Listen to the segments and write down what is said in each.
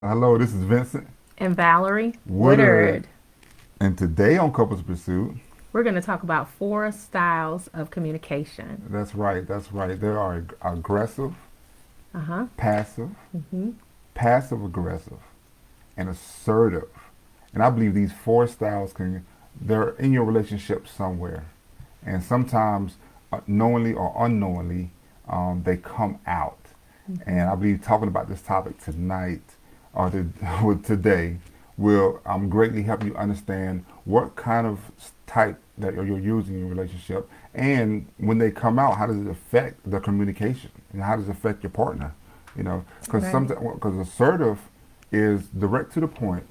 Hello, this is Vincent And Valerie Woodard, Woodard. and today on Couples Pursuit, We're going to talk about four styles of communication. that's right, that's right. There are aggressive, Uh huh. passive, Hmm. passive aggressive, and assertive. And I believe these four styles they're in your relationship somewhere. And sometimes, knowingly or unknowingly, they come out. And Hmm. I believe talking about this topic tonight or today will greatly help you understand what kind of type that you're using in your relationship, and when they come out, how does it affect the communication and how does it affect your partner? Because Right. sometimes because assertive is direct to the point.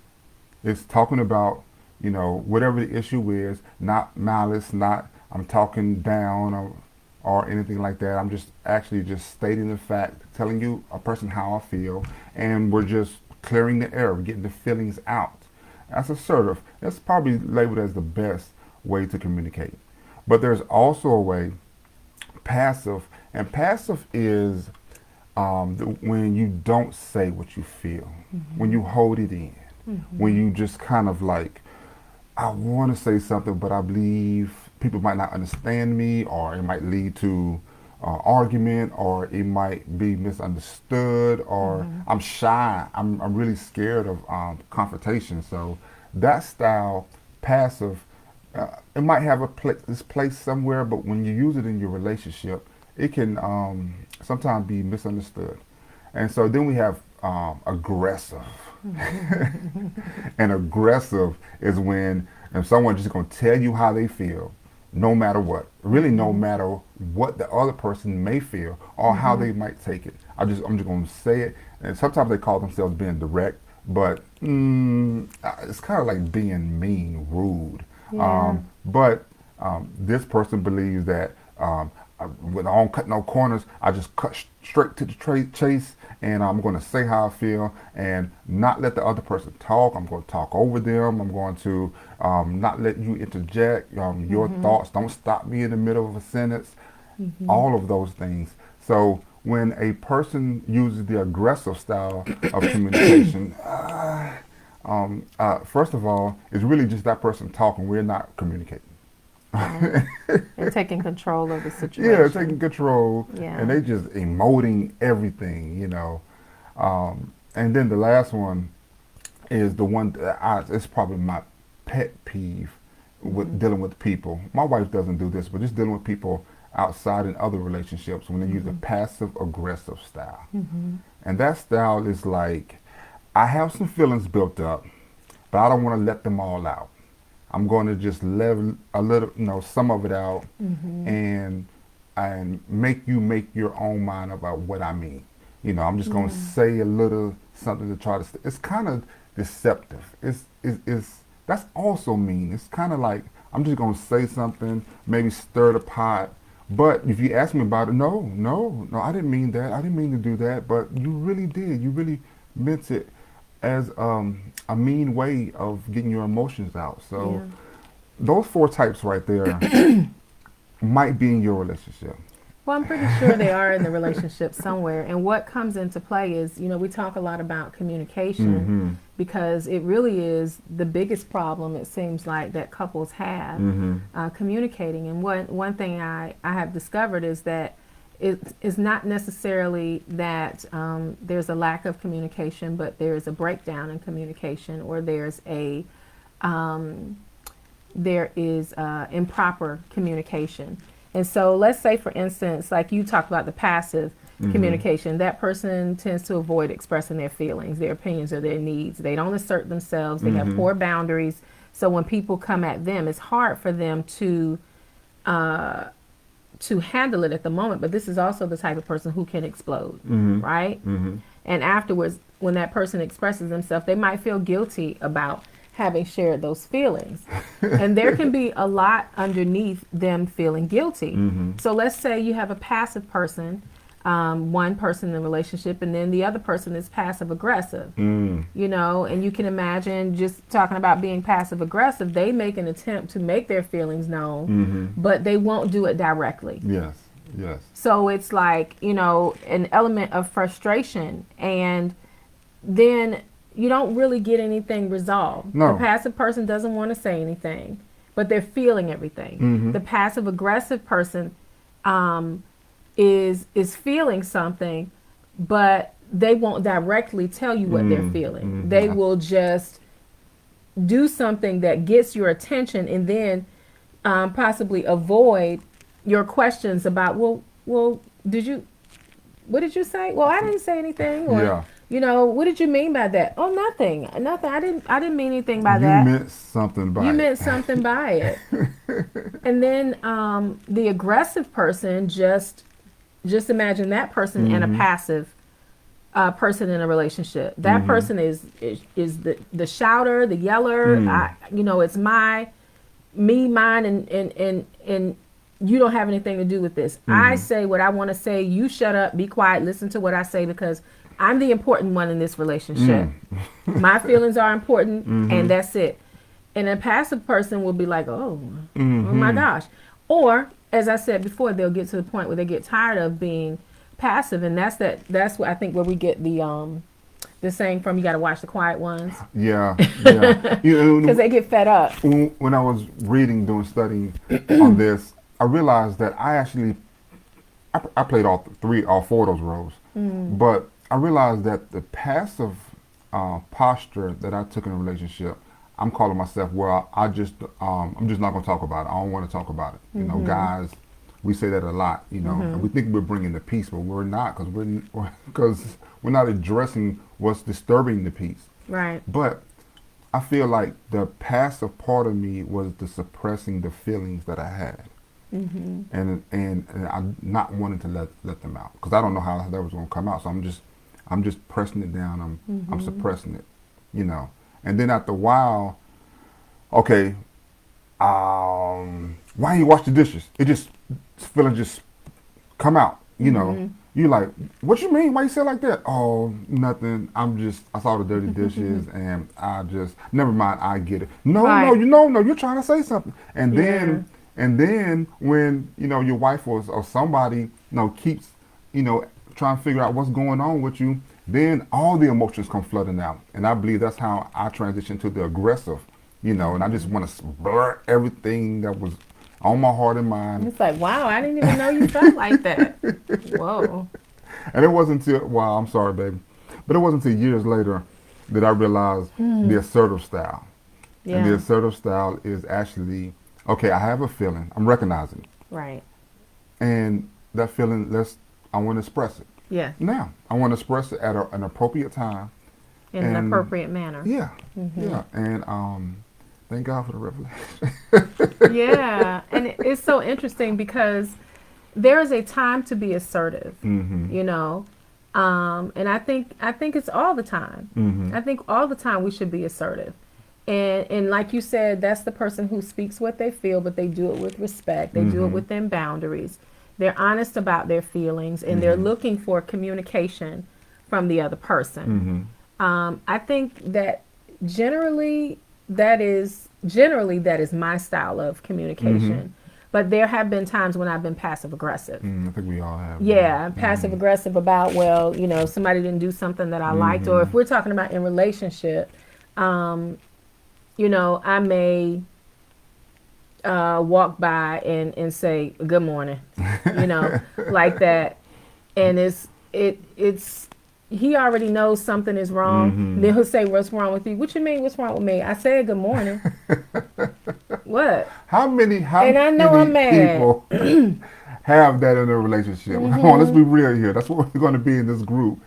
It's talking about whatever the issue is, not malice, not I'm talking down or anything like that. I'm just actually just stating the fact, telling you a person how I feel, and we're just clearing the air, getting the feelings out. That's assertive. That's probably labeled as the best way to communicate. But there's also a way, passive, and passive is when you don't say what you feel, when Hmm. you hold it in, when Hmm. you just kind of like, I want to say something, but I believe people might not understand me, or it might lead to argument, or it might be misunderstood, or Hmm. I'm shy. I'm really scared of confrontation. So that style, passive, it might have this place somewhere, but when you use it in your relationship, it can sometimes be misunderstood. And so then we have aggressive. And aggressive is when if someone's just going to tell you how they feel, no matter what, really no Hmm. matter what the other person may feel or how Hmm. they might take it. I'm just going to say it. And sometimes they call themselves being direct, but it's kind of like being mean, rude. Yeah. But this person believes that when I don't cut no corners, I just cut straight to the chase, and I'm going to say how I feel and not let the other person talk. I'm going to talk over them. I'm going to not let you interject your Hmm. thoughts. Don't stop me in the middle of a sentence. Hmm. All of those things. So when a person uses the aggressive style of communication, first of all, it's really just that person talking. We're not communicating. Right. And taking control of the Yeah, taking situation. control, and Yeah. they just emoting everything. And then the last one is the one that it's probably my pet peeve with Hmm. dealing with people. My wife doesn't do this, but just dealing with people outside in other relationships when they use a Hmm. passive aggressive style. Hmm. And that style is like, I have some feelings built up, but I don't want to let them all out. I'm going to just let a little, some of it out, Hmm. and make you make your own mind about what I mean. I'm just going to Yeah. say a little something to try to. It's kind of deceptive. It's that's also mean. It's kind of like I'm just going to say something, maybe stir the pot. But if you ask me about it, no, no, no, I didn't mean that. I didn't mean to do that. But you really did. You really meant it as a mean way of getting your emotions out. So Yeah. those four types right there might be in your relationship. Well, I'm pretty sure they are in the relationship somewhere. And what comes into play is, we talk a lot about communication Mm-hmm. because it really is the biggest problem, it seems like, that couples have Mm-hmm. communicating. And one thing I have discovered is that it is not necessarily that there's a lack of communication, but there's a breakdown in communication, or um, there is improper communication. And so, let's say, for instance, like you talked about the passive Mm-hmm. communication, that person tends to avoid expressing their feelings, their opinions, or their needs. They don't assert themselves, they have Mm-hmm. poor boundaries. So, when people come at them, it's hard for them uh, to handle it at the moment. But this is also the type of person who can explode, Mm-hmm. right? Mm-hmm. And afterwards, when that person expresses themselves, they might feel guilty about having shared those feelings. And there can be a lot underneath them feeling guilty. Mm-hmm. So let's say you have a passive person, one person in the relationship, and then the other person is passive aggressive. Mm. And you can imagine, just talking about being passive aggressive, they make an attempt to make their feelings known, Mm-hmm. but they won't do it directly. Yes. Yes. So it's like, an element of frustration. And then you don't really get anything resolved. No. The passive person doesn't want to say anything, but they're feeling everything. Mm-hmm. The passive aggressive person is feeling something, but they won't directly tell you what they're feeling. Mm-hmm. They will just do something that gets your attention, and then possibly avoid your questions about, well, what did you say? Well, I didn't say anything. Or, Yeah. you know, what did you mean by that? Oh, nothing. I didn't mean anything by You that. meant something by You it. meant something by it. And then the aggressive person, just imagine that person and a passive person in a relationship. That person is the shouter, the yeller. It's me, mine, and you don't have anything to do with this. I say what I want to say. You shut up, be quiet, listen to what I say, because I'm the important one in this relationship. My feelings are important, and that's it. And a passive person will be like, oh my gosh. Or, as I said before, they'll get to the point where they get tired of being passive, and that's what I think where we get the saying from, you got to watch the quiet ones. Yeah. Because they get fed up. When I was doing studying on this, I realized that I played all four of those roles. But I realized that the passive posture that I took in a relationship, I'm calling myself, well, I'm just not going to talk about it. I don't want to talk about it. You know, guys, we say that a lot, and we think we're bringing the peace, but we're not, because we're not addressing what's disturbing the peace. Right. But I feel like the passive part of me was the suppressing the feelings that I had. And I'm not wanting to let them out, because I don't know how that was going to come out. So I'm just pressing it down. I'm suppressing it, And then after a while, okay, why you wash the dishes? It just feelings just come out, You like, what you mean? Why you say it like that? Oh, nothing. I saw the dirty dishes, and never mind. I get it. No, you're trying to say something, and then when your wife or somebody keeps trying to figure out what's going on with you, then all the emotions come flooding out, and I believe that's how I transitioned to the aggressive, and I just want to blur everything that was on my heart and mind. It's like, wow, I didn't even know you felt like that. Whoa. And it wasn't until, I'm sorry, baby, but it wasn't until years later that I realized the assertive style. Yeah. And the assertive style is actually, okay, I have a feeling. I'm recognizing it. Right. And that feeling, I want to express it. Yeah. Now, I want to express it at an appropriate time. In an appropriate manner. Yeah. Yeah. And thank God for the revelation. Yeah. And it's so interesting because there is a time to be assertive, and I think it's all the time. I think all the time we should be assertive. And like you said, that's the person who speaks what they feel, but they do it with respect. They do it within boundaries. They're honest about their feelings, and they're looking for communication from the other person. I think that generally that is my style of communication. But there have been times when I've been passive aggressive. I think we all have. Yeah, passive aggressive about, well, somebody didn't do something that I liked, or if we're talking about in relationship, I may walk by and say good morning, like that, and it's he already knows something is wrong. Then he'll say, what's wrong with you? What you mean, what's wrong with me? I said good morning. What? How many I'm mad. People have that in a relationship? Come on, let's be real here. That's what we're going to be in this group.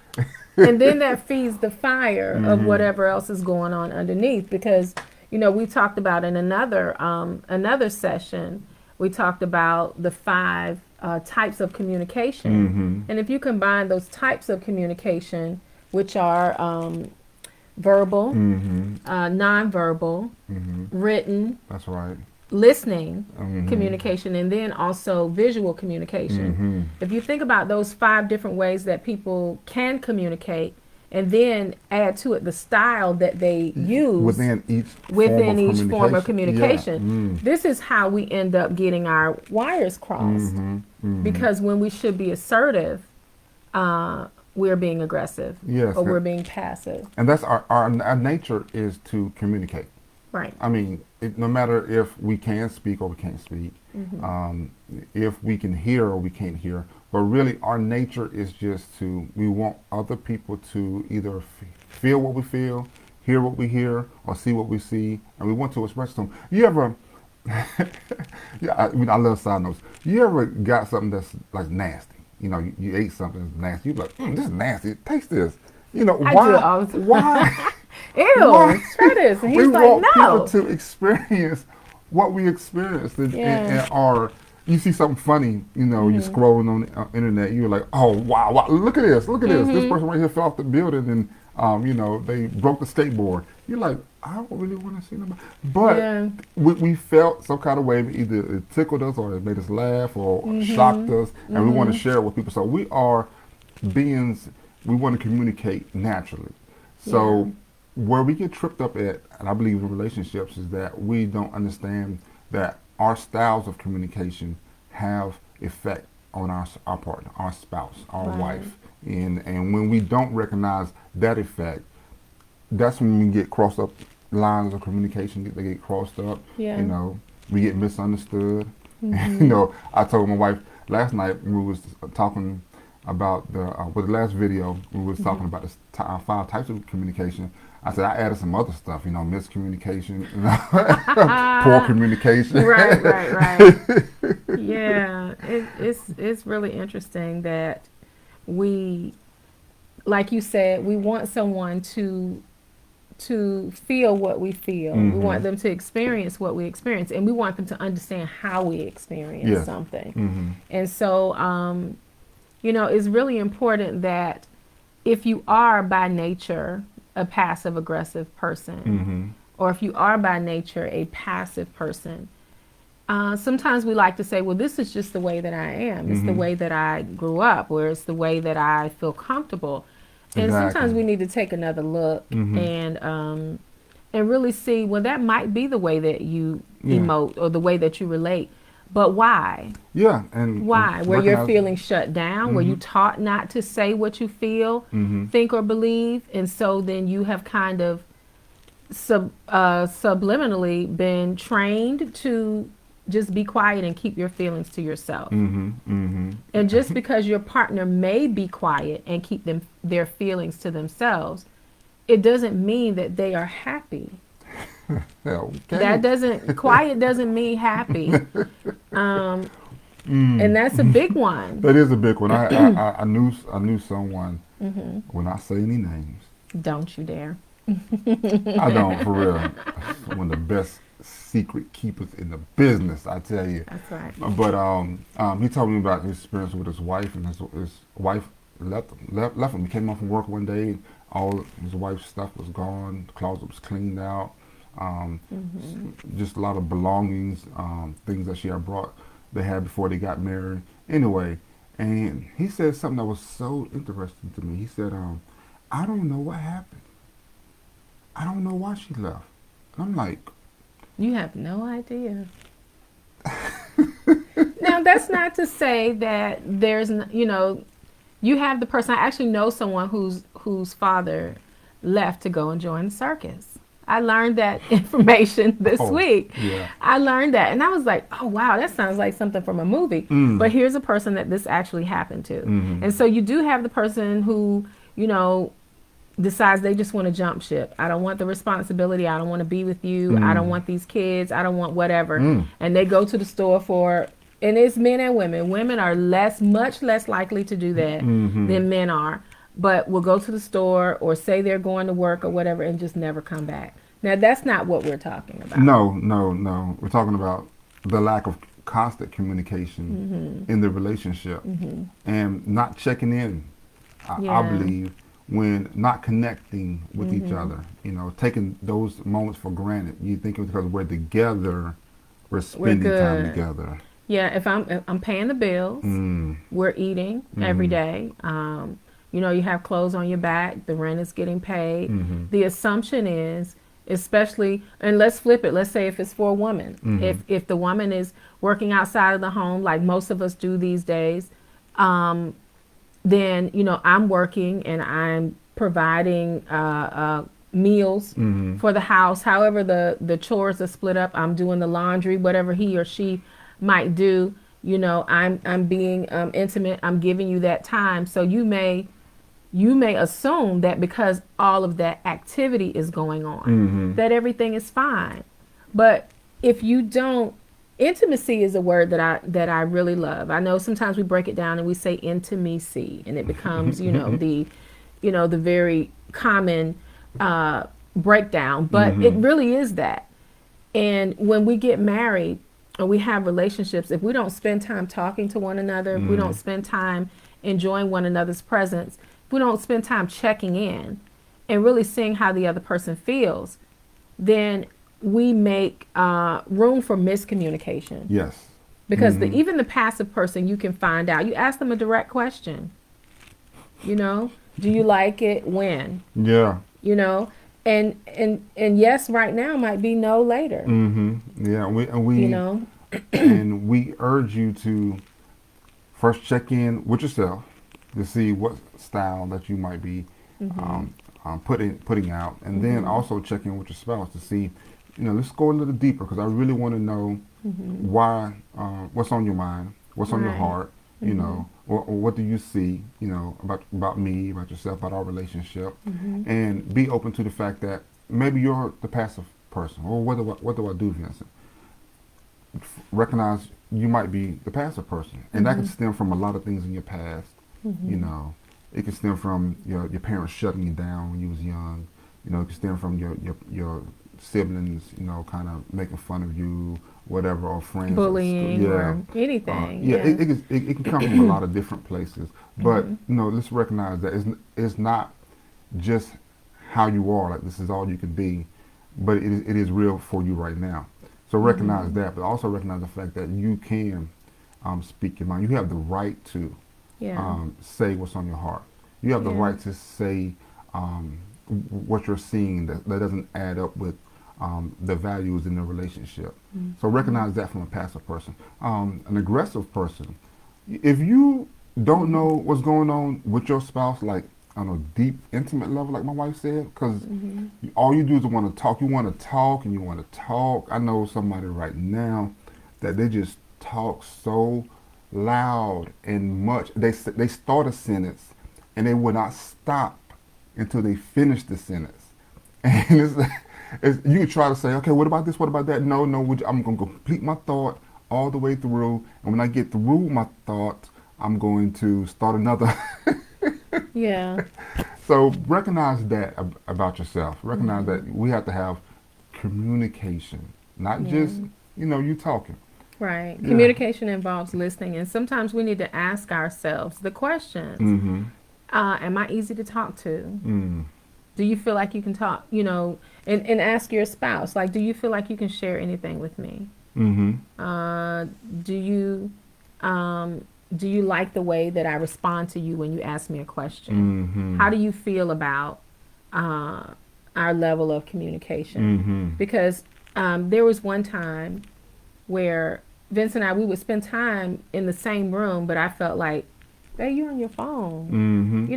And then that feeds the fire of whatever else is going on underneath, because we talked about in another session, we talked about the 5 types of communication. And if you combine those types of communication, which are verbal, nonverbal, written, that's right, listening communication, and then also visual communication. If you think about those 5 different ways that people can communicate, and then add to it the style that they use within each form of communication. This is how we end up getting our wires crossed. Because when we should be assertive, we're being aggressive, Yes, or we're being passive. and that's our nature is to communicate. Right. I mean, no matter if we can speak or we can't speak, if we can hear or we can't hear, but really our nature is just we want other people to either feel what we feel, hear what we hear, or see what we see, and we want to express them. You ever, yeah, I love side notes. You ever got something that's like nasty? You know, you ate something that's nasty. You're like, this is nasty. Taste this. You know, I why? do it all the time. Why? Ew, Why? try this. And he's We like, want no. people to experience what we experienced, and our. You see something funny, you know, you're scrolling on the internet, you're like, oh, wow, look at this, This person right here fell off the building and, you know, they broke the skateboard. You're like, I don't really want to see them. But we felt some kind of way, either it tickled us or it made us laugh or shocked us, and we want to share it with people. So we are beings, we want to communicate naturally. So where we get tripped up at, and I believe in relationships, is that we don't understand that our styles of communication have effect on our partner, our spouse, our wife. And when we don't recognize that effect, that's when we get crossed up, lines of communication, they get crossed up. You know, we get misunderstood. You know, I told my wife last night when we was talking about with the last video, we was talking about the 5 types of communication. I said I added some other stuff, you know, miscommunication, poor communication. Right. Yeah, it's really interesting that we, like you said, we want someone to feel what we feel. We want them to experience what we experience, and we want them to understand how we experience something. And so, you know, it's really important that if you are by nature a passive aggressive person, or if you are by nature a passive person, sometimes we like to say, well, this is just the way that I am. It's the way that I grew up, or it's the way that I feel comfortable. And sometimes we need to take another look and really see, well, that might be the way that you emote or the way that you relate. But why? Yeah, and why? Were your feelings shut down? Were you taught not to say what you feel, think, or believe? And so then you have kind of subliminally been trained to just be quiet and keep your feelings to yourself. And just because your partner may be quiet and keep their feelings to themselves, it doesn't mean that they are happy. That quiet doesn't mean happy. And that's a big one. That is a big one. I knew someone, will not say any names. Don't you dare. I don't, for real. One of the best secret keepers in the business, I tell you. That's right. But he told me about his experience with his wife, and his wife left him. He came home from work one day, all his wife's stuff was gone, the closet was cleaned out. Just a lot of belongings, things that she had brought, they had before they got married. Anyway, and he said something that was so interesting to me. He said, I don't know what happened. I don't know why she left. And I'm like, you have no idea. Now, that's not to say that there's, you know, you have the person. I actually know someone whose father left to go and join the circus. I learned that information this week. I learned that, and I was like, oh, wow, that sounds like something from a movie. But here's a person that this actually happened to. And so you do have the person who, you know, decides they just want to jump ship. I don't want the responsibility. I don't want to be with you. I don't want these kids. I don't want whatever. And they go to the store and it's men and women. Women are much less likely to do that than men are. But will go to the store or say they're going to work or whatever and just never come back. Now, that's not what we're talking about. No. We're talking about the lack of constant communication in the relationship and not checking in, I believe, when not connecting with each other. You know, taking those moments for granted. You think because we're together, we're spending time together. Yeah, if I'm paying the bills, we're eating every day. You know, you have clothes on your back, the rent is getting paid. The assumption is, especially, and let's flip it, let's say if it's for a woman, if the woman is working outside of the home, like most of us do these days, then, I'm working and I'm providing meals for the house. However, the chores are split up. I'm doing the laundry, whatever he or she might do. I'm being intimate. I'm giving you that time. So you may assume that because all of that activity is going on, that everything is fine. But if you don't, intimacy is a word that I really love. I know sometimes we break it down and we say intimacy, and it becomes the very common breakdown. But it really is that. And when we get married or we have relationships, if we don't spend time talking to one another, if we don't spend time enjoying one another's presence, if we don't spend time checking in and really seeing how the other person feels, then we make room for miscommunication. Yes. Because even the passive person, you can find out. You ask them a direct question. Do you like it when? Yeah. And yes, right now might be no later. Yeah. And we urge you to first check in with yourself to see what style that you might be putting out, and then also check in with your spouse to see. Let's go a little deeper, because I really want to know why, what's on your mind, what's on your heart, or what do you see, about me, about yourself, about our relationship, and be open to the fact that maybe you're the passive person. Or what do I do, Vincent? Recognize you might be the passive person, and that can stem from a lot of things in your past. It can stem from your parents shutting you down when you was young. It can stem from your siblings, kind of making fun of you, whatever, or friends, bullying, or anything. It can come from a lot of different places. But let's recognize that it's not just how you are. Like, this is all you can be, but it is real for you right now. So recognize that, but also recognize the fact that you can speak your mind. You have the right to say what's on your heart. You have the right to say what you're seeing that doesn't add up with the values in the relationship. So recognize that from a passive person. An aggressive person, if you don't know what's going on with your spouse, like on a deep, intimate level, like my wife said, because all you do is want to talk. You want to talk and you want to talk. I know somebody right now that they just talk so loud and much. They start a sentence and they will not stop until they finish the sentence. And you can try to say, okay, what about this? What about that? No, I'm going to complete my thought all the way through. And when I get through my thought, I'm going to start another. Yeah. So recognize that about yourself. Recognize that we have to have communication, not just, you talking. Right. Yeah. Communication involves listening. And sometimes we need to ask ourselves the questions. Am I easy to talk to? Do you feel like you can talk, and ask your spouse, like, do you feel like you can share anything with me? Do you like the way that I respond to you when you ask me a question? How do you feel about our level of communication? Because there was one time where Vincent and I, we would spend time in the same room, but I felt like, hey, you're on your phone.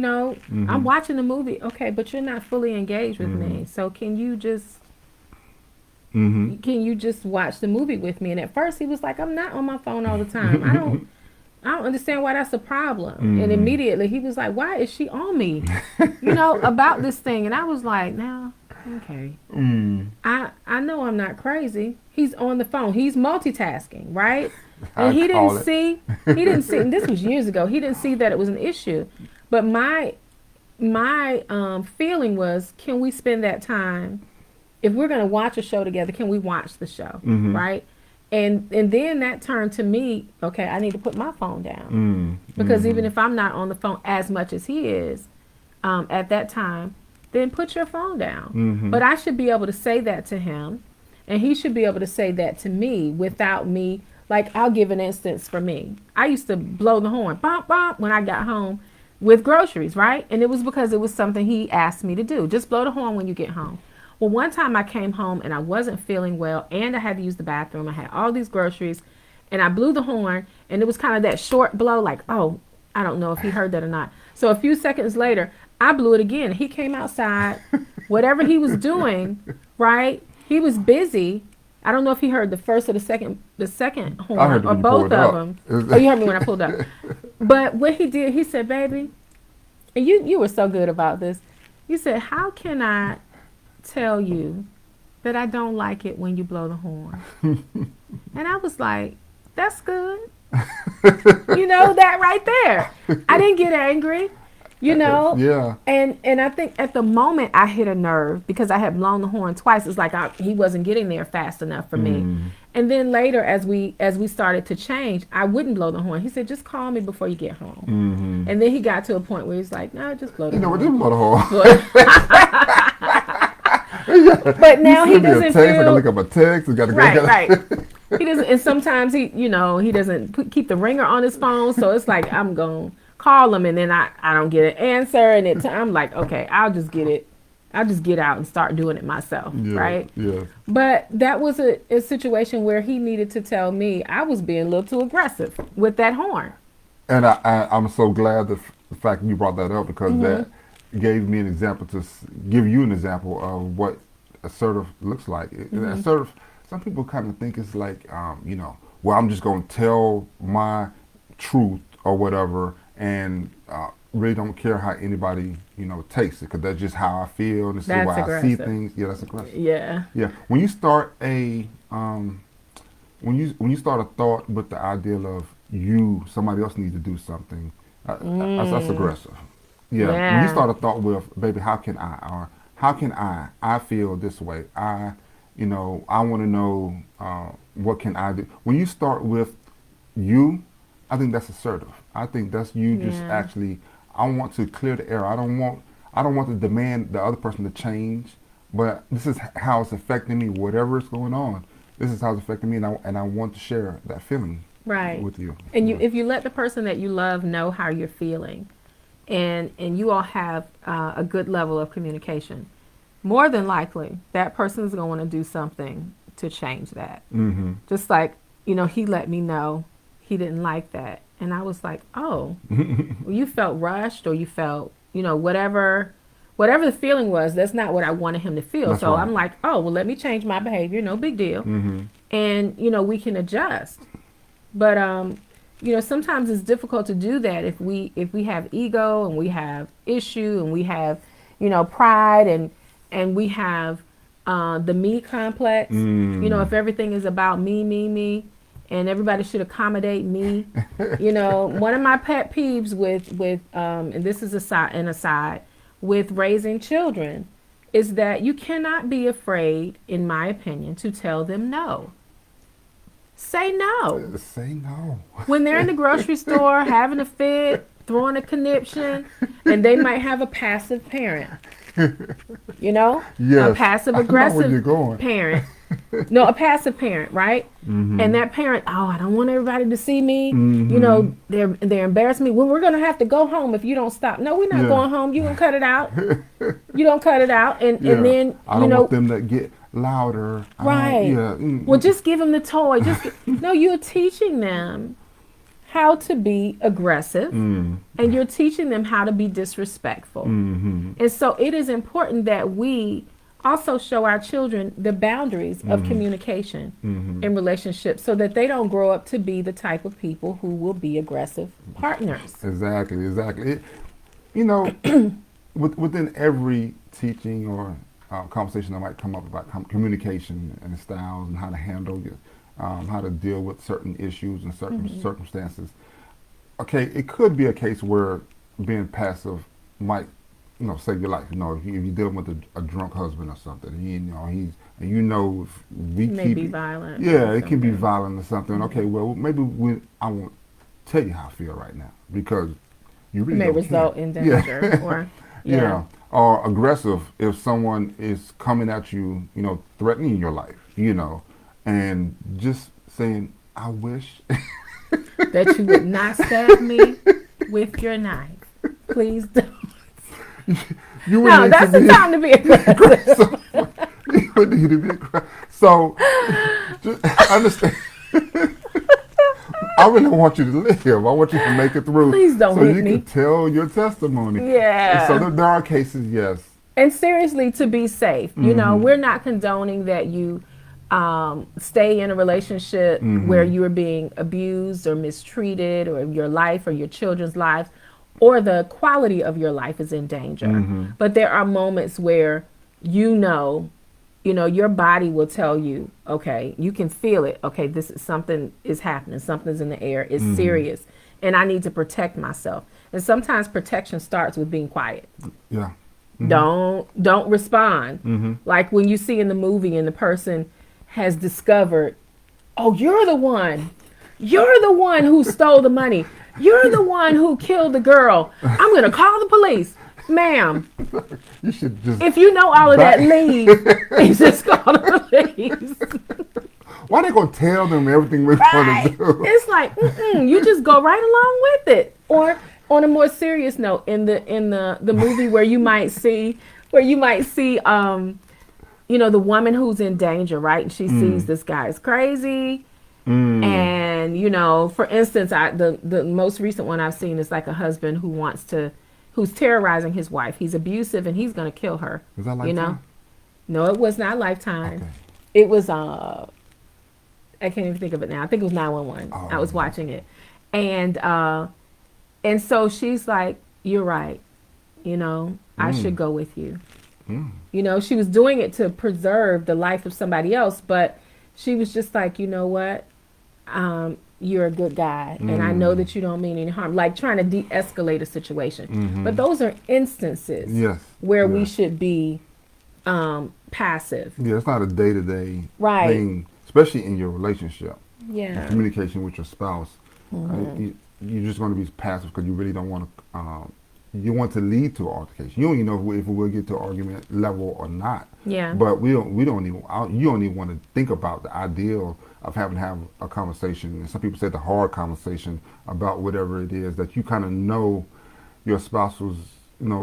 I'm watching the movie. Okay, but you're not fully engaged with me. So can you just watch the movie with me? And at first he was like, I'm not on my phone all the time. I don't understand why that's a problem. And immediately he was like, why is she on me? About this thing. And I was like, now, okay. I know I'm not crazy. He's on the phone. He's multitasking, right? And he didn't see, and this was years ago, he didn't see that it was an issue. But my feeling was, can we spend that time, if we're going to watch a show together, can we watch the show, right? And then that turned to me, okay, I need to put my phone down. Because even if I'm not on the phone as much as he is at that time, then put your phone down. But I should be able to say that to him, and he should be able to say that to me without me. Like, I'll give an instance for me. I used to blow the horn, bop, bop, when I got home with groceries, right? And it was because it was something he asked me to do. Just blow the horn when you get home. Well, one time I came home and I wasn't feeling well, and I had to use the bathroom. I had all these groceries, and I blew the horn, and it was kind of that short blow, like, oh, I don't know if he heard that or not. So a few seconds later, I blew it again. He came outside, whatever he was doing, right? He was busy. I don't know if he heard the first or the second I horn heard or when you both pulled of up. them. Oh, you heard me when I pulled up. But what he did, he said, "Baby," and you were so good about this. You said, "How can I tell you that I don't like it when you blow the horn?" And I was like, "That's good." That right there. I didn't get angry, Yeah. And I think at the moment I hit a nerve because I had blown the horn twice. It's like he wasn't getting there fast enough for me. And then later, as we started to change, I wouldn't blow the horn. He said, "Just call me before you get home." And then he got to a point where he's like, "No, just blow the horn." Just blow the horn. But now he doesn't text, I feel. gotta look up a text. I gotta go. Right. He doesn't, and sometimes he doesn't keep the ringer on his phone. So it's like I'm gonna call him, and then I don't get an answer, and I'm like, okay, I'll just get out and start doing it myself, right? Yeah. But that was a situation where he needed to tell me I was being a little too aggressive with that horn. And I'm so glad the fact you brought that up because that gave me an example to give you an example of what assertive looks like. Assertive. Some people kind of think it's like, well, I'm just going to tell my truth or whatever, and really don't care how anybody, takes it, because that's just how I feel, and this is the way I see things. Yeah, that's aggressive. Yeah. Yeah. When you start when you start a thought with the idea of somebody else needs to do something, that's aggressive. Yeah. When you start a thought with, baby, how can I, or how can I feel this way? I want to know what can I do. When you start with I think that's assertive. I think that's you just actually, I want to clear the air. I don't want to demand the other person to change, but this is how it's affecting me, whatever is going on. This is how it's affecting me, and I want to share that feeling with you. And if you let the person that you love know how you're feeling, and you all have a good level of communication, more than likely, that person is going to want to do something to change that. Just like, he let me know he didn't like that. And I was like, oh, well, you felt rushed, or you felt, whatever the feeling was, that's not what I wanted him to feel. That's so right. I'm like, oh, well, let me change my behavior. No big deal. And, we can adjust. But, sometimes it's difficult to do that if we have ego, and we have issue, and we have, pride, and we have the me complex. If everything is about me, and everybody should accommodate me. One of my pet peeves with and this is an aside, with raising children, is that you cannot be afraid, in my opinion, to tell them no. Say no. Say no. When they're in the grocery store having a fit, throwing a conniption, and they might have a passive parent. Yes, a passive aggressive parent. No, a passive parent, right? And that parent, I don't want everybody to see me. They're embarrassing me. Well, we're gonna have to go home if you don't stop. No, we're not going home. You gonna cut it out. You don't cut it out, and then I don't want them to get louder. Right. Well, just give them the toy. No, you're teaching them how to be aggressive, and you're teaching them how to be disrespectful. And so it is important that we also show our children the boundaries of communication in relationships, so that they don't grow up to be the type of people who will be aggressive partners. Exactly. Within every teaching or conversation that might come up about communication and styles and how to handle it, how to deal with certain issues and certain circumstances. Okay, it could be a case where being passive might, save your life. If you're dealing with a drunk husband or something, if we may be violent. Yeah, it can be violent or something. Okay, well, maybe I won't tell you how I feel right now, because you really may don't result care. in danger or or aggressive if someone is coming at you, threatening your life, and just saying, I wish that you would not stab me with your knife. Please don't. That's the time to be aggressive. You would need to be aggressive. So, just understand. I really want you to live. I want you to make it through. Please don't so hit you me. can tell your testimony. Yeah. So there are cases, yes. And seriously, to be safe, we're not condoning that you stay in a relationship where you are being abused or mistreated, or your life or your children's lives, or the quality of your life is in danger. But there are moments where your body will tell you, okay, you can feel it. Okay, something is happening. Something's in the air. It's serious, and I need to protect myself. And sometimes protection starts with being quiet. Yeah. Don't respond. Like when you see in the movie and the person has discovered, oh, you're the one who stole the money, you're the one who killed the girl, I'm gonna call the police. Ma'am, You should just, if you know all of that, leave and just call the police. why they gonna tell them everything we're gonna do? It's like, you just go right along with it. Or on a more serious note, in the movie where you might see the woman who's in danger, right? And she sees this guy is crazy. And for instance, the most recent one I've seen is like a husband who's terrorizing his wife. He's abusive and he's gonna kill her. Was that Lifetime? No, it was not Lifetime. Okay. It was I can't even think of it now. I think it was 911. Oh, I was watching it. And so she's like, you're right. I should go with you. She was doing it to preserve the life of somebody else, but she was just like, you know what? You're a good guy, and I know that you don't mean any harm. Like trying to de-escalate a situation. But those are instances where we should be passive. Yeah, it's not a day-to-day Right. thing, especially in your relationship. Yeah. Communication with your spouse. You're just going to be passive because you really don't want to. You want to lead to an altercation. You don't even know if we'll get to an argument level or not. Yeah. But you don't even want to think about the ideal of having to have a conversation. And some people say the hard conversation about whatever it is that you kind of know your spouse was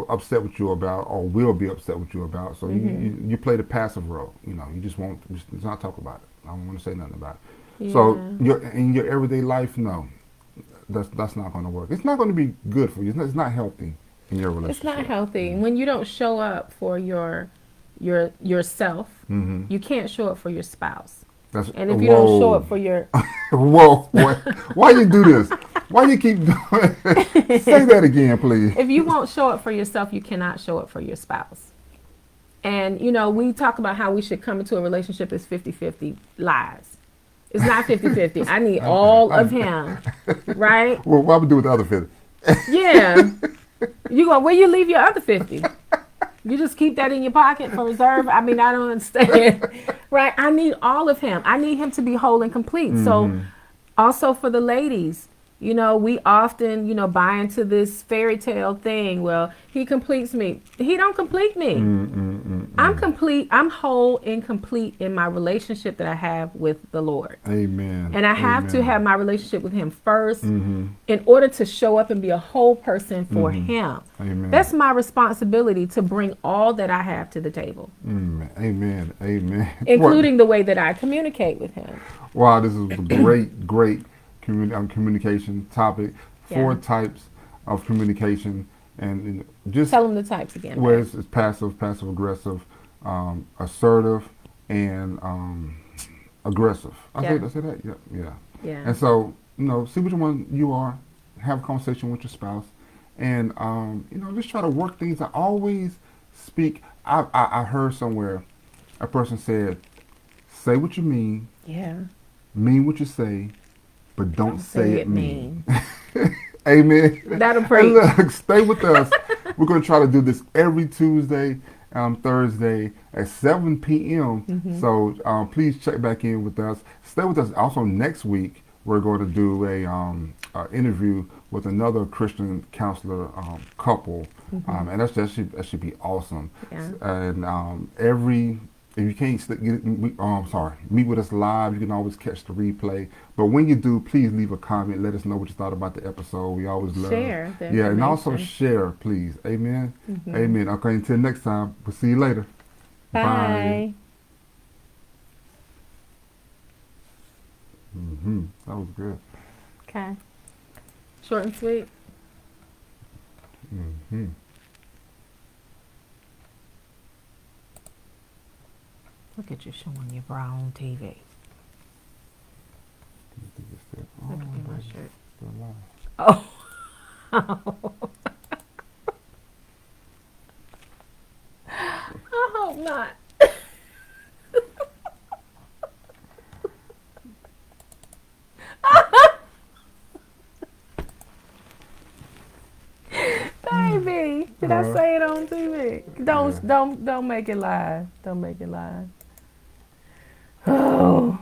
upset with you about or will be upset with you about. So you play the passive role. You just won't just not talk about it. I don't want to say nothing about it. Yeah. So in your everyday life, no. That's not going to work. It's not going to be good for you. It's not healthy in your relationship. It's not healthy. When you don't show up for yourself, you can't show up for your spouse. And if you don't show up for your whoa, why you do this? Why you keep doing it? Say that again, please. If you won't show up for yourself, you cannot show up for your spouse. And we talk about how we should come into a relationship as 50-50 lies. It's not 50-50. I need all of him, right? Well, what would do with the other 50? Yeah. Where you leave your other 50? You just keep that in your pocket for reserve? I mean, I don't understand. Right? I need all of him. I need him to be whole and complete. So also for the ladies, we often, buy into this fairy tale thing. Well, he completes me. He don't complete me. I'm complete. I'm whole and complete in my relationship that I have with the Lord. Amen. And I have to have my relationship with him first in order to show up and be a whole person for him. Amen. That's my responsibility, to bring all that I have to the table. Amen. Amen. Including the way that I communicate with him. Wow, this is a great communication topic. 4 types of communication, and just tell them the types again. Where it's passive aggressive, assertive, and aggressive. I say that. Yeah. And so see which one you are. Have a conversation with your spouse, and just try to work things out. Always speak. I heard somewhere a person said, "Say what you mean. Yeah. Mean what you say, but don't say it mean." Amen. That'll preach. And look, stay with us. We're going to try to do this every Tuesday, Thursday at 7 p.m. So please check back in with us. Stay with us. Also next week, we're going to do a interview with another Christian counselor couple, and that should be awesome. Yeah. And if you can't meet with us live, you can always catch the replay. But when you do, please leave a comment. Let us know what you thought about the episode. We always love share. Yeah, and also share, please. Amen. Amen. Okay, until next time, we'll see you later. Bye. That was good. Okay. Short and sweet. Mm-hmm. Look at you showing your bra on TV. I think it's still Look on, at my but shirt. it's still live. Oh. I hope not. Baby, did I say it on TV? Yeah. Don't make it live. Don't make it live. Oh.